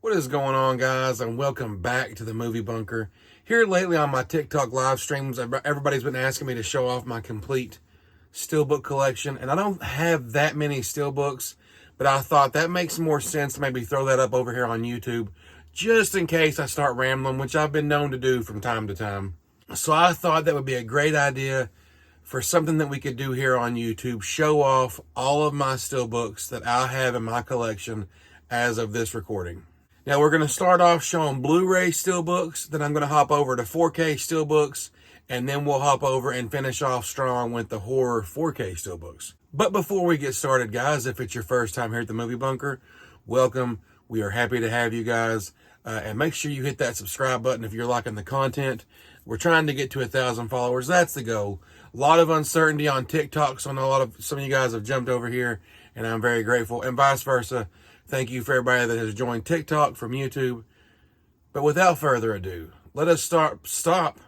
What is going on, guys, and welcome back to the Movie Bunker. Here lately on my TikTok live streams, everybody's been asking me to show off my complete Steelbook collection, and I don't have that many Steelbooks, but I thought that makes more sense to maybe throw that up over here on YouTube, just in case I start rambling, which I've been known to do from time to time. So I thought that would be a great idea for something that we could do here on YouTube, show off all of my Steelbooks that I have in my collection as of this recording. Now, we're going to start off showing Blu-ray Steelbooks, then I'm going to hop over to 4K Steelbooks, and then we'll hop over and finish off strong with the horror 4K Steelbooks. But before we get started, guys, if it's your first time here at the Movie Bunker, welcome. We are happy to have you guys. And make sure you hit that subscribe button if you're liking the content. We're trying to get to 1,000 followers. That's the goal. A lot of uncertainty on TikTok, so I know some of you guys have jumped over here, and I'm very grateful, and vice versa. Thank you for everybody that has joined TikTok from YouTube. But without further ado, let us stop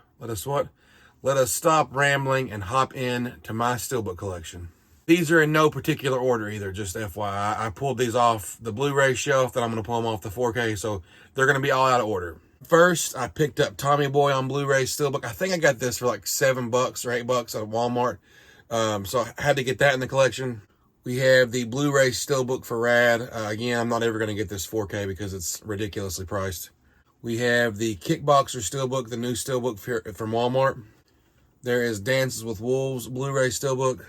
rambling and hop in to my Steelbook collection. These are in no particular order either, just FYI. I pulled these off the Blu-ray shelf, then I'm going to pull them off the 4K, so they're going to be all out of order. First, I picked up Tommy Boy on Blu-ray Steelbook. I think I got this for like $7 or $8 at Walmart. So I had to get that in the collection. We have the Blu-ray Steelbook for Rad. Again, I'm not ever going to get this 4K because it's ridiculously priced. We have the Kickboxer Steelbook, the new Steelbook from Walmart. There is Dances with Wolves Blu-ray Steelbook.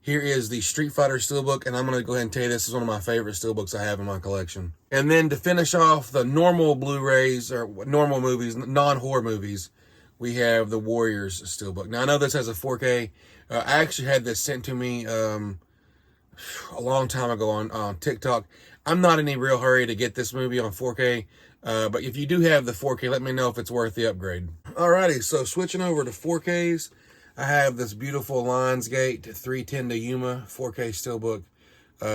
Here is the Street Fighter Steelbook, and I'm going to go ahead and tell you this is one of my favorite Steelbooks I have in my collection. And then to finish off the normal Blu-rays, or normal movies, non-horror movies, we have the Warriors Steelbook. Now, I know this has a 4K. I actually had this sent to me a long time ago on TikTok. I'm not in any real hurry to get this movie on 4K, but if you do have the 4K, let me know if it's worth the upgrade. Alrighty, so switching over to 4Ks, I have this beautiful Lionsgate 310 to Yuma 4K Steelbook.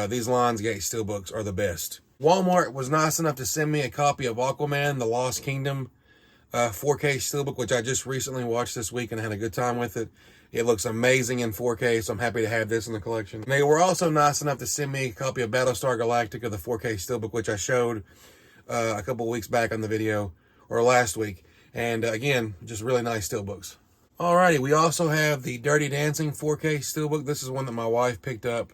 These Lionsgate Steelbooks are the best. Walmart was nice enough to send me a copy of Aquaman, The Lost Kingdom 4K Steelbook, which I just recently watched this week and had a good time with it. It looks amazing in 4K, so I'm happy to have this in the collection. They were also nice enough to send me a copy of Battlestar Galactica, the 4K Steelbook, which I showed a couple weeks back on the video, or last week. And again, just really nice Steelbooks. Alrighty, we also have the Dirty Dancing 4K Steelbook. This is one that my wife picked up,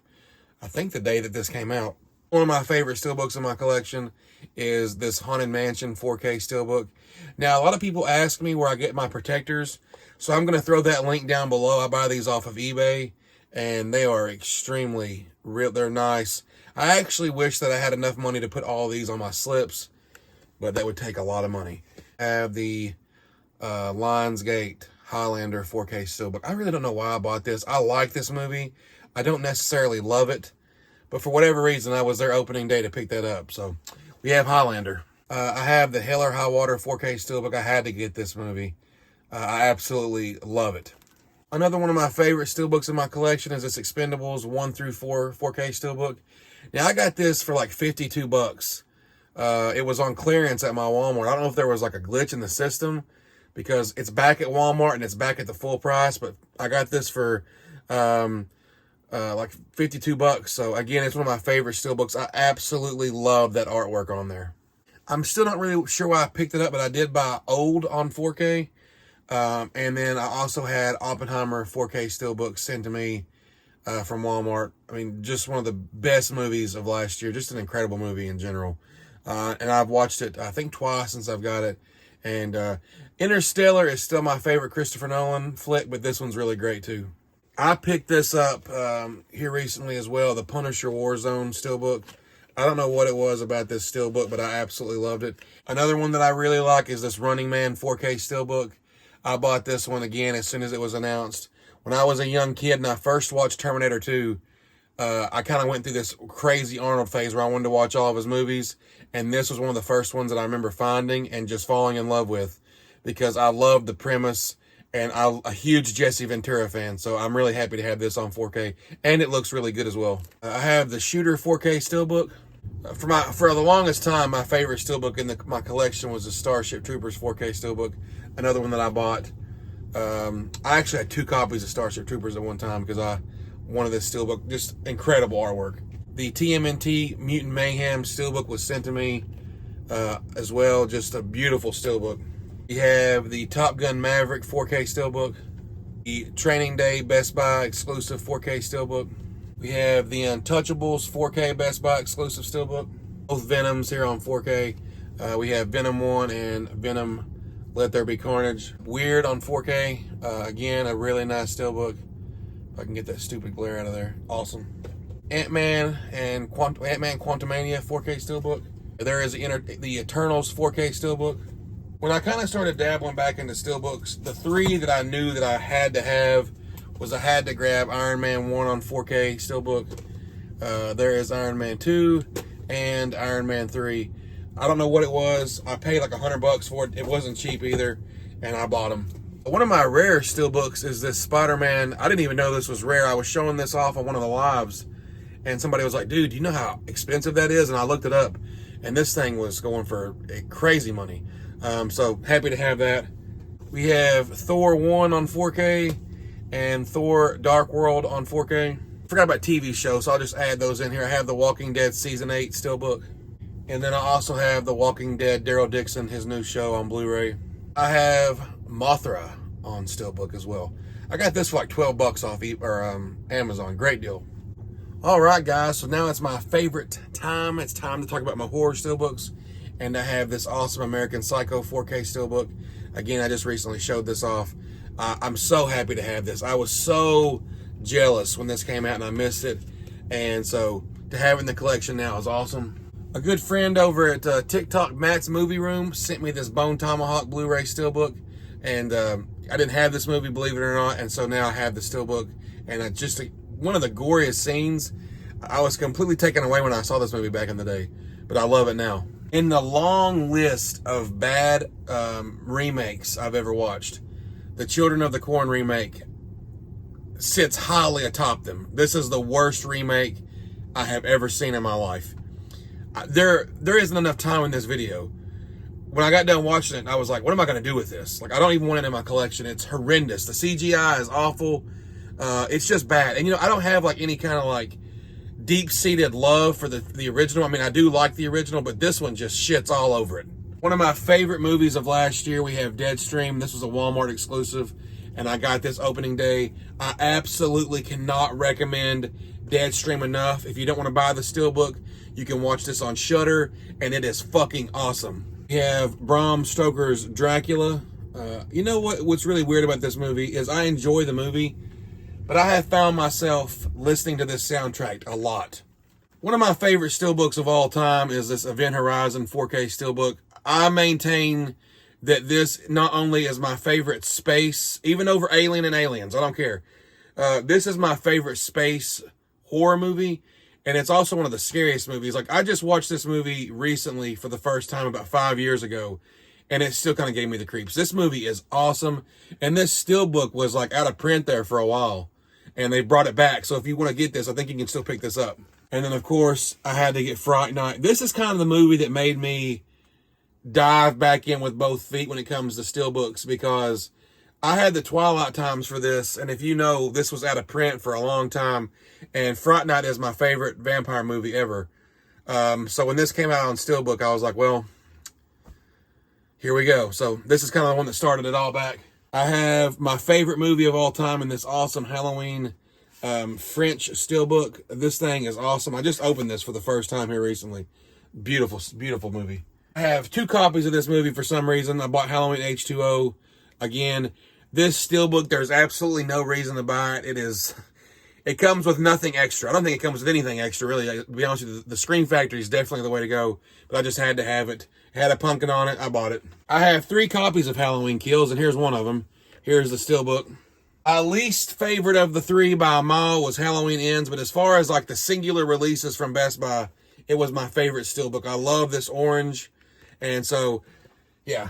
I think the day that this came out. One of my favorite Steelbooks in my collection is this Haunted Mansion 4K Steelbook. Now, a lot of people ask me where I get my protectors, so I'm going to throw that link down below. I buy these off of eBay, and they are extremely real. They're nice. I actually wish that I had enough money to put all these on my slips, but that would take a lot of money. I have the Lionsgate Highlander 4K Steelbook. I really don't know why I bought this. I like this movie. I don't necessarily love it, but for whatever reason, I was there opening day to pick that up. So we have Highlander. I have the Hell or High Water 4K Steelbook. I had to get this movie. I absolutely love it. Another one of my favorite Steelbooks in my collection is this Expendables 1 through 4 4K Steelbook. Now, I got this for like $52. It was on clearance at my Walmart. I don't know if there was like a glitch in the system because it's back at Walmart and it's back at the full price, but I got this for like $52. So again, it's one of my favorite Steelbooks. I absolutely love that artwork on there. I'm still not really sure why I picked it up, but I did buy Old on 4K. And then I also had Oppenheimer 4K Steelbook sent to me from Walmart. I mean, just one of the best movies of last year. Just an incredible movie in general. And I've watched it, I think, twice since I've got it. And Interstellar is still my favorite Christopher Nolan flick, but this one's really great too. I picked this up here recently as well, the Punisher Warzone Steelbook. I don't know what it was about this Steelbook, but I absolutely loved it. Another one that I really like is this Running Man 4K Steelbook. I bought this one again as soon as it was announced. When I was a young kid and I first watched Terminator 2, I kind of went through this crazy Arnold phase where I wanted to watch all of his movies. And this was one of the first ones that I remember finding and just falling in love with because I loved the premise and I'm a huge Jesse Ventura fan. So I'm really happy to have this on 4K and it looks really good as well. I have the Shooter 4K Steelbook. For the longest time, my favorite Steelbook in my collection was the Starship Troopers 4K Steelbook. Another one that I bought. I actually had 2 copies of Starship Troopers at one time because I wanted this Steelbook. Just incredible artwork. The TMNT Mutant Mayhem Steelbook was sent to me as well. Just a beautiful steelbook. We have the Top Gun Maverick 4K steelbook, the Training Day Best Buy exclusive 4K steelbook. We have the Untouchables 4K Best Buy exclusive steelbook. Both Venoms here on 4K. We have Venom 1 and Venom Let There Be Carnage. Weird on 4K. Again, a really nice steelbook. If I can get that stupid glare out of there. Awesome. Ant-Man and Ant-Man Quantumania 4K steelbook. There is the Eternals 4K steelbook. When I kind of started dabbling back into steelbooks, the three that I knew that I had to have was I had to grab Iron Man 1 on 4K steelbook. There is Iron Man 2 and Iron Man 3. I don't know what it was. I paid like $100 for it. It wasn't cheap either, and I bought them. One of my rare steelbooks is this Spider-Man. I didn't even know this was rare. I was showing this off on one of the lives, and somebody was like, dude, do you know how expensive that is? And I looked it up, and this thing was going for crazy money. So happy to have that. We have Thor 1 on 4K and Thor Dark World on 4K. Forgot about TV shows, so I'll just add those in here. I have The Walking Dead Season 8 steelbook. And then I also have The Walking Dead Daryl Dixon, his new show on Blu-ray. I have Mothra on steelbook as well. I got this for like $12 off Amazon. Great deal. All right, guys, so now it's my favorite time. It's time to talk about my horror steelbooks. And I have this awesome American Psycho 4K steelbook. Again, I just recently showed this off. I'm so happy to have this. I was so jealous when this came out and I missed it. And so to have it in the collection now is awesome. A good friend over at TikTok, Matt's Movie Room, sent me this Bone Tomahawk Blu-ray steelbook. And I didn't have this movie, believe it or not. And so now I have the steelbook. And just one of the goriest scenes. I was completely taken away when I saw this movie back in the day. But I love it now. In the long list of bad remakes I've ever watched, the Children of the Corn remake sits highly atop them. This is the worst remake I have ever seen in my life. There isn't enough time in this video. When I got done watching it, I was like, what am I going to do with this? Like, I don't even want it in my collection. It's horrendous. The CGI is awful. It's just bad. And, I don't have, like, any kind of, like, deep-seated love for the original. I mean, I do like the original, but this one just shits all over it. One of my favorite movies of last year, we have Deadstream. This was a Walmart exclusive, and I got this opening day. I absolutely cannot recommend Deadstream enough. If you don't want to buy the steelbook, you can watch this on Shudder, and it is fucking awesome. We have Bram Stoker's Dracula. You know what's really weird about this movie is I enjoy the movie, but I have found myself listening to this soundtrack a lot. One of my favorite steelbooks of all time is this Event Horizon 4K steelbook. I maintain that this not only is my favorite space, even over Alien and Aliens, I don't care. This is my favorite space horror movie, and it's also one of the scariest movies. Like, I just watched this movie recently for the first time about 5 years ago, and it still kind of gave me the creeps. This movie is awesome, and this steelbook was like out of print there for a while, and they brought it back. So if you want to get this, I think you can still pick this up. And then, of course, I had to get Fright Night. This is kind of the movie that made me dive back in with both feet when it comes to steelbooks, because I had the Twilight times for this, and if you know, this was out of print for a long time, and Fright Night is my favorite vampire movie ever. So when this came out on steelbook, I was like, well, here we go. So this is kind of the one that started it all back. I have my favorite movie of all time in this awesome Halloween French steelbook. This thing is awesome. I just opened this for the first time here recently. Beautiful, beautiful movie. I have 2 copies of this movie for some reason. I bought Halloween H2O. Again, this steelbook, there's absolutely no reason to buy it. It comes with nothing extra. I don't think it comes with anything extra, really. To be honest with you, the Scream Factory is definitely the way to go. But I just had to have it. It had a pumpkin on it. I bought it. I have 3 copies of Halloween Kills, and here's one of them. Here's the steelbook. My least favorite of the 3 by a mile was Halloween Ends, but as far as like the singular releases from Best Buy, it was my favorite steelbook. I love this orange. And so, yeah,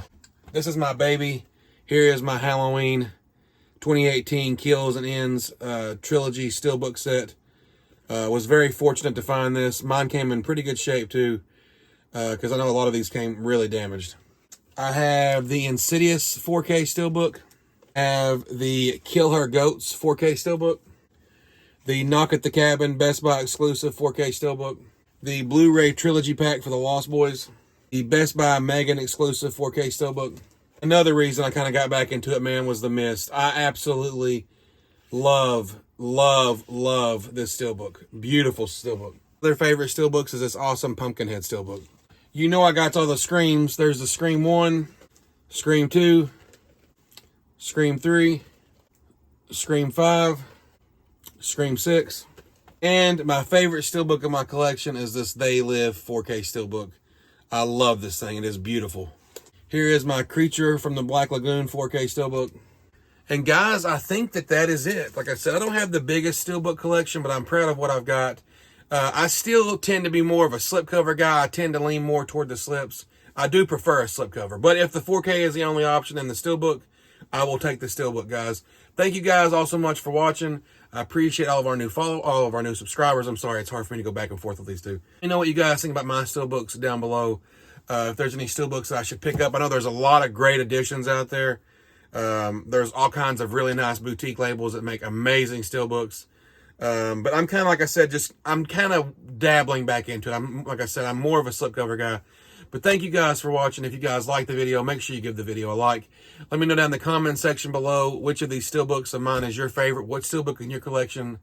this is my baby. Here is my Halloween 2018 Kills and Ends trilogy steelbook set. Was very fortunate to find this. Mine came in pretty good shape too, because I know a lot of these came really damaged. I have the Insidious 4K steelbook. I have the Kill Her Goats 4K steelbook. The Knock at the Cabin Best Buy exclusive 4K steelbook. The Blu-ray trilogy pack for the Lost Boys. The Best Buy Megan exclusive 4K Steelbook. Another reason I kind of got back into it, man, was the mist. I absolutely love this Steelbook. Beautiful Steelbook. Their favorite Steelbooks is this awesome Pumpkinhead Steelbook. You know I got all the Screams. There's the Scream 1, Scream 2, Scream 3, Scream 5, Scream 6. And my favorite Steelbook in my collection is this They Live 4K Steelbook. I love this thing. It is beautiful. Here is my Creature from the Black Lagoon 4K Steelbook. And guys, I think that is it. Like I said, I don't have the biggest Steelbook collection, but I'm proud of what I've got. I still tend to be more of a slipcover guy. I tend to lean more toward the slips. I do prefer a slipcover. But if the 4K is the only option in the Steelbook, I will take the Steelbook, guys. Thank you guys all so much for watching. I appreciate all of our new subscribers. I'm sorry, it's hard for me to go back and forth with these two. You know what you guys think about my Steelbooks down below. If there's any Steelbooks that I should pick up. I know there's a lot of great editions out there. There's all kinds of really nice boutique labels that make amazing Steelbooks. But I'm kind of, like I said, I'm kind of dabbling back into it. Like I said, I'm more of a slipcover guy. But thank you guys for watching. If you guys like the video, make sure you give the video a like. Let me know down in the comment section below which of these Steelbooks of mine is your favorite. What Steelbook in your collection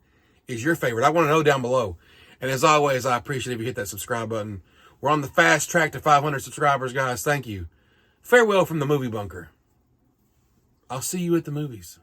is your favorite? I want to know down below. And as always, I appreciate if you hit that subscribe button. We're on the fast track to 500 subscribers, guys. Thank you. Farewell from the movie bunker. I'll see you at the movies.